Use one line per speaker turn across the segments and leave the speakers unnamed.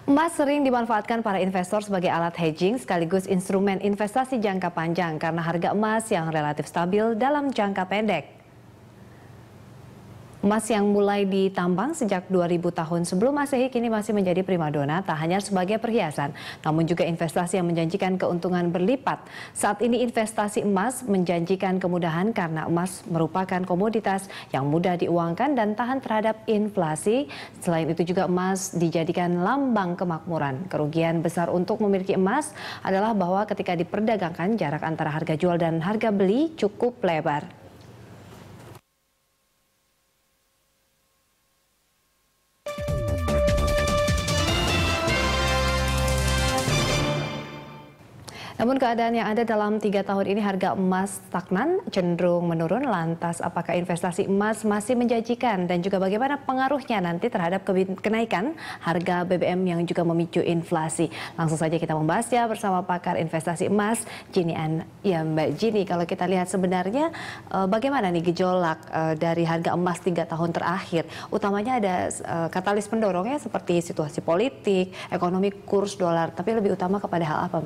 Emas sering dimanfaatkan para investor sebagai alat hedging sekaligus instrumen investasi jangka panjang karena harga emas yang relatif stabil dalam jangka pendek. Emas yang mulai ditambang sejak 2000 tahun sebelum Masehi kini masih menjadi primadona tak hanya sebagai perhiasan, namun juga investasi yang menjanjikan keuntungan berlipat. Saat ini investasi emas menjanjikan kemudahan karena emas merupakan komoditas yang mudah diuangkan dan tahan terhadap inflasi. Selain itu juga emas dijadikan lambang kemakmuran. Kerugian besar untuk memiliki emas adalah bahwa ketika diperdagangkan jarak antara harga jual dan harga beli cukup lebar. Namun keadaan yang ada dalam 3 tahun ini harga emas stagnan, cenderung menurun. Lantas apakah investasi emas masih menjanjikan dan juga bagaimana pengaruhnya nanti terhadap kenaikan harga BBM yang juga memicu inflasi? Langsung saja kita membahasnya bersama pakar investasi emas, Gini An. Ya Mbak Gini, kalau kita lihat sebenarnya bagaimana nih gejolak dari harga emas 3 tahun terakhir? Utamanya ada katalis pendorongnya seperti situasi politik, ekonomi, kurs dolar, tapi lebih utama kepada hal apa?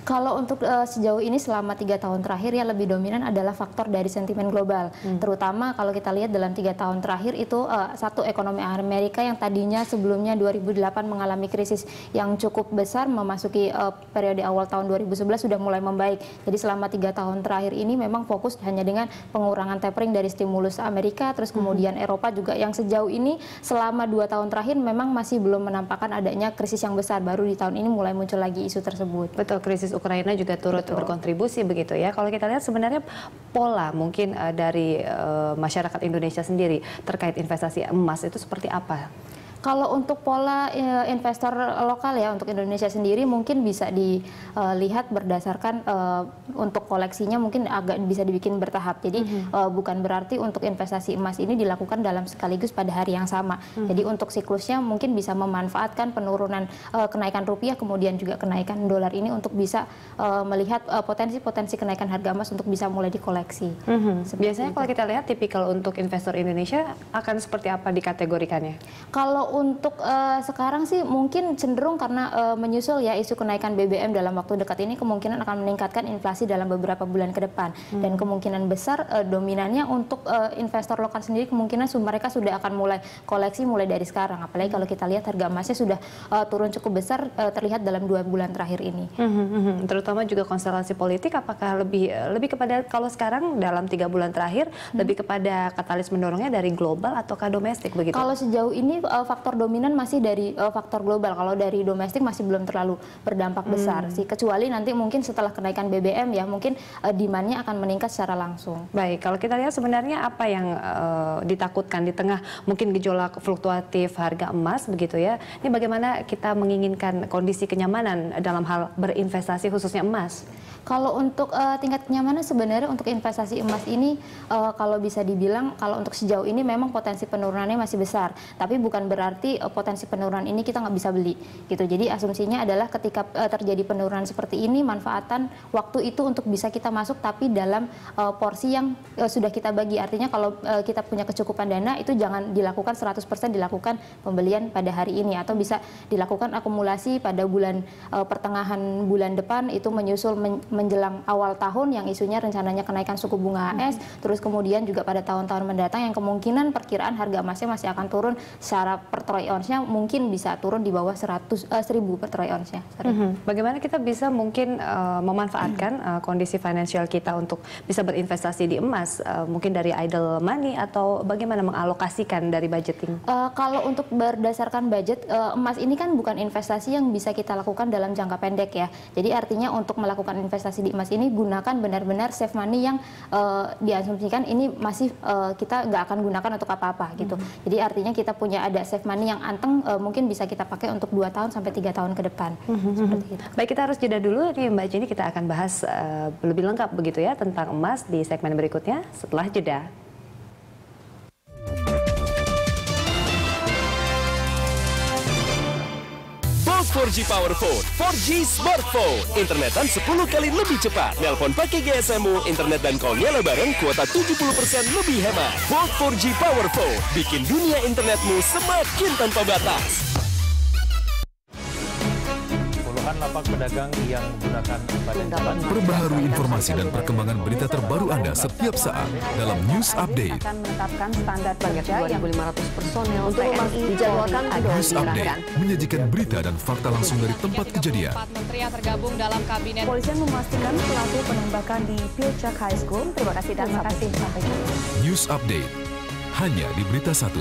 Kalau untuk sejauh ini selama 3 tahun terakhir yang lebih dominan adalah faktor dari sentimen global. Terutama kalau kita lihat dalam 3 tahun terakhir itu satu, ekonomi Amerika yang tadinya sebelumnya 2008 mengalami krisis yang cukup besar, memasuki periode awal tahun 2011 sudah mulai membaik. Jadi selama 3 tahun terakhir ini memang fokus hanya dengan pengurangan tapering dari stimulus Amerika, terus kemudian Eropa juga yang sejauh ini selama 2 tahun terakhir memang masih belum menampakkan adanya krisis yang besar. Baru di tahun ini mulai muncul lagi isu tersebut.
Betul, krisis Ukraina juga turut berkontribusi begitu ya. Kalau kita lihat sebenarnya pola mungkin dari masyarakat Indonesia sendiri terkait investasi emas itu seperti apa?
Kalau untuk pola investor lokal ya untuk Indonesia sendiri mungkin bisa dilihat berdasarkan untuk koleksinya mungkin agak bisa dibikin bertahap. Jadi bukan berarti untuk investasi emas ini dilakukan dalam sekaligus pada hari yang sama. Jadi untuk siklusnya mungkin bisa memanfaatkan penurunan kenaikan rupiah kemudian juga kenaikan dolar ini untuk bisa melihat potensi-potensi kenaikan harga emas untuk bisa mulai dikoleksi.
Biasanya kalau kita lihat tipikal untuk investor Indonesia akan seperti apa dikategorikannya?
Kalau untuk sekarang sih mungkin cenderung karena menyusul ya isu kenaikan BBM dalam waktu dekat ini kemungkinan akan meningkatkan inflasi dalam beberapa bulan ke depan. Dan kemungkinan besar dominannya untuk investor lokal sendiri kemungkinan mereka sudah akan mulai koleksi mulai dari sekarang. Apalagi kalau kita lihat harga emasnya sudah turun cukup besar terlihat dalam 2 bulan terakhir ini.
Terutama juga konstelasi politik apakah lebih kepada kalau sekarang dalam 3 bulan terakhir lebih kepada katalis mendorongnya dari global ataukah domestik begitu?
Kalau sejauh ini faktor dominan masih dari faktor global. Kalau dari domestik masih belum terlalu berdampak besar sih, kecuali nanti mungkin setelah kenaikan BBM ya mungkin demand-nya akan meningkat secara langsung.
Baik, kalau kita lihat sebenarnya apa yang ditakutkan di tengah mungkin gejolak fluktuatif harga emas begitu ya. Ini bagaimana kita menginginkan kondisi kenyamanan dalam hal berinvestasi khususnya emas?
Kalau untuk tingkat kenyamanan sebenarnya untuk investasi emas ini kalau bisa dibilang kalau untuk sejauh ini memang potensi penurunannya masih besar, tapi bukan berarti potensi penurunan ini kita nggak bisa beli gitu. Jadi asumsinya adalah ketika terjadi penurunan seperti ini manfaatan waktu itu untuk bisa kita masuk tapi dalam porsi yang sudah kita bagi. Artinya kalau kita punya kecukupan dana itu jangan dilakukan 100% dilakukan pembelian pada hari ini atau bisa dilakukan akumulasi pada bulan pertengahan bulan depan itu menyusul menjelang awal tahun yang isunya rencananya kenaikan suku bunga AS, terus kemudian juga pada tahun-tahun mendatang yang kemungkinan perkiraan harga emasnya masih akan turun secara per troy ounce-nya mungkin bisa turun di bawah 1.000 per troy ounce-nya.
Bagaimana kita bisa mungkin memanfaatkan kondisi finansial kita untuk bisa berinvestasi di emas, mungkin dari idle money atau bagaimana mengalokasikan dari budgeting?
Kalau untuk berdasarkan budget, emas ini kan bukan investasi yang bisa kita lakukan dalam jangka pendek ya. Jadi artinya untuk melakukan investasi di emas ini gunakan benar-benar save money yang diasumsikan ini masih kita nggak akan gunakan untuk apa-apa gitu. Jadi artinya kita punya ada save money yang anteng mungkin bisa kita pakai untuk 2 tahun sampai 3 tahun ke depan. Seperti itu.
Baik, kita harus jeda dulu nih Mbak Gini, kita akan bahas lebih lengkap begitu ya tentang emas di segmen berikutnya setelah jeda.
Box 4G Power Phone, 4G Smartphone, internetan 10 kali lebih cepat. Nelpon pakai GSM-mu, internet dan call-nya bareng kuota 70% lebih hemat. Box 4G Power Phone, bikin dunia internetmu semakin tanpa batas.
lapak pedagang yang menggunakan badan jalan.
Perbaharui informasi dan perkembangan berita terbaru Anda setiap saat dalam News Update.
Akan menetapkan standar kerja
2.500 personel
untuk
TNI dijadwalkan
News Update menyajikan berita dan fakta langsung dari tempat kejadian.
4 menteri yang tergabung dalam kabinet.
Polisian memastikan pelaku penembakan di Pilcak High School. Terima kasih dan sampai jumpa.
News Update hanya di Berita 1.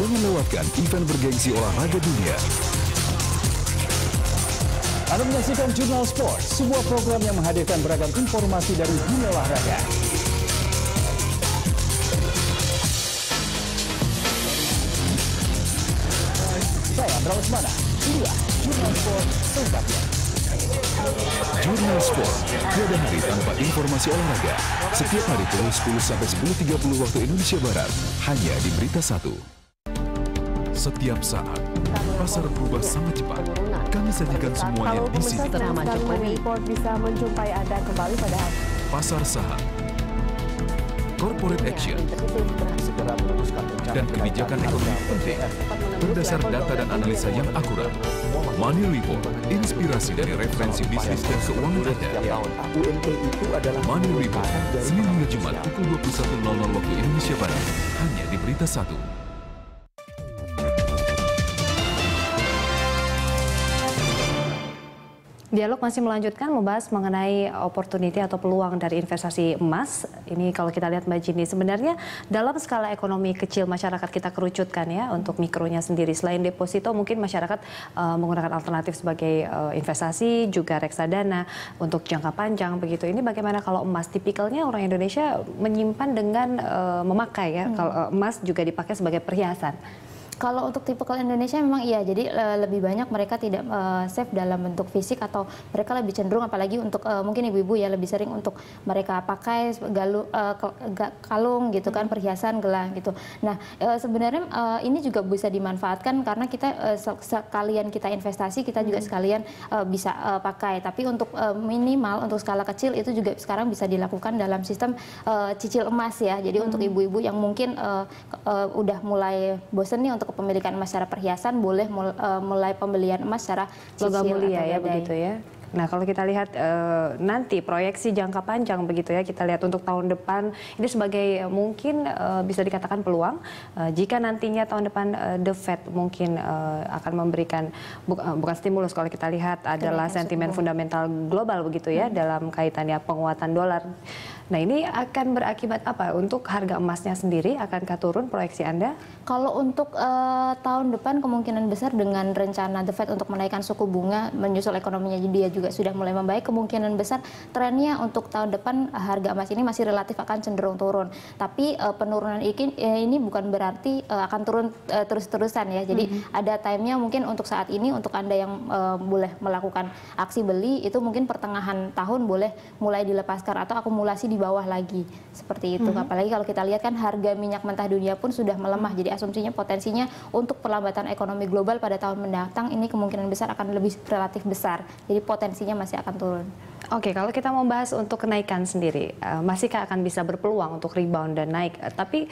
Jangan lewatkan event bergengsi olahraga dunia.
Anda menyaksikan Jurnal Sport, sebuah program yang menghadirkan beragam informasi dari dunia olahraga. Saya Andra Lesmana, inilah Jurnal Sport selengkapnya.
Jurnal Sport, tiada hari tanpa informasi olahraga. Setiap hari pukul 10 sampai 10.30 waktu Indonesia Barat, hanya di Berita 1. Setiap saat, pasar berubah sangat cepat. Kami sajikan semuanya di sini.
Report bisa menjumpai Anda kembali pada hari.
Pasar saham, corporate action, dan kebijakan ekonomi penting berdasar data dan analisa yang akurat. Money Report, inspirasi dari referensi bisnis dan keuangan Anda. Money Report, Senin hingga Jumat pukul 21.00 waktu Indonesia Barat, hanya di Berita 1.
Dialog masih melanjutkan membahas mengenai opportunity atau peluang dari investasi emas. Ini kalau kita lihat Mbak Jini, sebenarnya dalam skala ekonomi kecil masyarakat kita kerucutkan ya untuk mikronya sendiri. Selain deposito mungkin masyarakat menggunakan alternatif sebagai investasi, juga reksadana untuk jangka panjang begitu. Ini bagaimana kalau emas? Tipikalnya orang Indonesia menyimpan dengan memakai ya. Kalau emas juga dipakai sebagai perhiasan.
Kalau untuk tipikal Indonesia memang iya, jadi lebih banyak mereka tidak save dalam bentuk fisik atau mereka lebih cenderung apalagi untuk mungkin ibu-ibu ya lebih sering untuk mereka pakai kalung gitu kan, perhiasan, gelang gitu. Nah sebenarnya ini juga bisa dimanfaatkan karena kita sekalian kita investasi kita juga sekalian bisa pakai. Tapi untuk minimal untuk skala kecil itu juga sekarang bisa dilakukan dalam sistem cicil emas ya. Jadi untuk ibu-ibu yang mungkin udah mulai bosen nih untuk kepemilikan emas secara perhiasan, boleh mulai pembelian emas secara
logam mulia ya
badai.
begitu ya. Nah kalau kita lihat nanti proyeksi jangka panjang begitu ya, kita lihat untuk tahun depan ini sebagai mungkin bisa dikatakan peluang jika nantinya tahun depan The Fed mungkin akan memberikan bukan stimulus, kalau kita lihat adalah sentimen fundamental global begitu ya dalam kaitannya penguatan dolar. Nah ini akan berakibat apa untuk harga emasnya sendiri? Akankah turun proyeksi Anda?
Kalau untuk tahun depan kemungkinan besar dengan rencana The Fed untuk menaikkan suku bunga menyusul ekonominya dia juga sudah mulai membaik, kemungkinan besar trennya untuk tahun depan harga emas ini masih relatif akan cenderung turun. Tapi penurunan ini bukan berarti akan turun terus-terusan ya. Jadi ada timenya mungkin untuk saat ini untuk Anda yang boleh melakukan aksi beli itu mungkin pertengahan tahun boleh mulai dilepaskan atau akumulasi di bawah lagi seperti itu. Apalagi kalau kita lihat kan harga minyak mentah dunia pun sudah melemah. Jadi asumsinya potensinya untuk perlambatan ekonomi global pada tahun mendatang ini kemungkinan besar akan lebih relatif besar. Jadi potensinya masih akan turun.
Oke, kalau kita mau bahas untuk kenaikan sendiri, masihkah akan bisa berpeluang untuk rebound dan naik? Tapi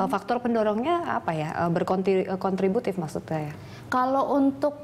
faktor pendorongnya apa ya? Berkontributif maksud saya?
Kalau untuk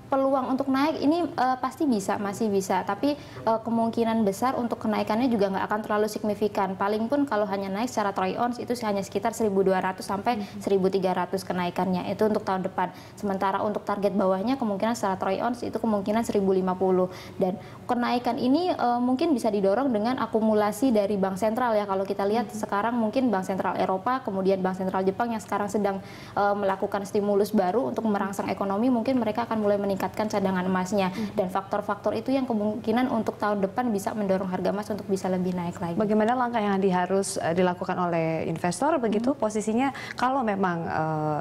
peluang untuk naik ini pasti bisa, masih bisa. Tapi kemungkinan besar untuk kenaikannya juga nggak akan terlalu signifikan. Paling pun kalau hanya naik secara troy ounce itu hanya sekitar 1.200 sampai 1.300 kenaikannya. Itu untuk tahun depan. Sementara untuk target bawahnya kemungkinan secara troy ounce itu kemungkinan 1.050. Dan kenaikan ini mungkin bisa didorong dengan akumulasi dari bank sentral ya. Kalau kita lihat sekarang mungkin bank sentral Eropa, kemudian bank sentral Jepang yang sekarang sedang melakukan stimulus baru untuk merangsang ekonomi, mungkin mereka akan mulai meningkatkan meningkatkan cadangan emasnya. Dan faktor-faktor itu yang kemungkinan untuk tahun depan bisa mendorong harga emas untuk bisa lebih naik lagi.
Bagaimana langkah yang harus dilakukan oleh investor begitu posisinya kalau memang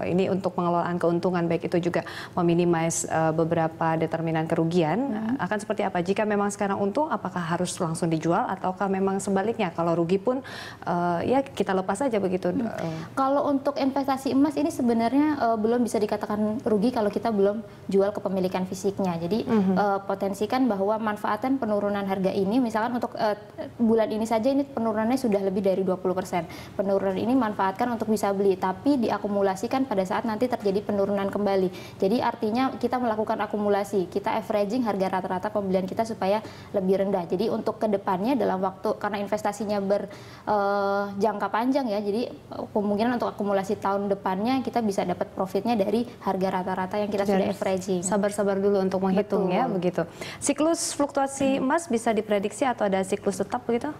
ini untuk pengelolaan keuntungan, baik itu juga meminimais beberapa determinan kerugian, akan seperti apa? Jika memang sekarang untung, apakah harus langsung dijual ataukah memang sebaliknya kalau rugi pun ya kita lepas saja begitu?
Kalau untuk investasi emas ini sebenarnya belum bisa dikatakan rugi kalau kita belum jual kepemilikan fisiknya. Jadi potensikan bahwa manfaatan penurunan harga ini, misalkan untuk bulan ini saja ini penurunannya sudah lebih dari 20%. Penurunan ini manfaatkan untuk bisa beli, tapi diakumulasikan pada saat nanti terjadi penurunan kembali. Jadi artinya kita melakukan akumulasi, kita averaging harga rata-rata pembelian kita supaya lebih rendah. Jadi untuk kedepannya dalam waktu, karena investasinya berjangka panjang ya, jadi kemungkinan untuk akumulasi tahun depannya kita bisa dapat profitnya dari harga rata-rata yang kita sudah averaging.
Sabar-sabar dulu untuk menghitung ya begitu. Siklus fluktuasi emas bisa diprediksi atau ada siklus tetap begitu?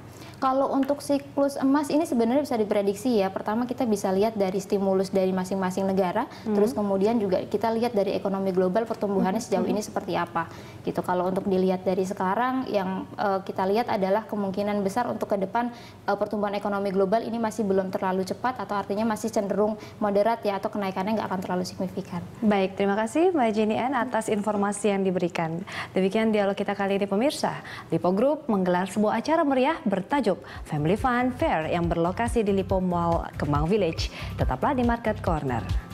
Kalau untuk siklus emas ini sebenarnya bisa diprediksi ya. Pertama kita bisa lihat dari stimulus dari masing-masing negara, terus kemudian juga kita lihat dari ekonomi global pertumbuhannya sejauh ini seperti apa. Gitu. Kalau untuk dilihat dari sekarang yang kita lihat adalah kemungkinan besar untuk ke depan pertumbuhan ekonomi global ini masih belum terlalu cepat atau artinya masih cenderung moderat ya, atau kenaikannya nggak akan terlalu signifikan.
Baik, terima kasih Mbak Jenny Ann atas informasi yang diberikan. Demikian dialog kita kali ini pemirsa. Lipo Group menggelar sebuah acara meriah bertajuk Family Fun Fair yang berlokasi di Lipo Mall Kemang Village. Tetaplah di Market Corner.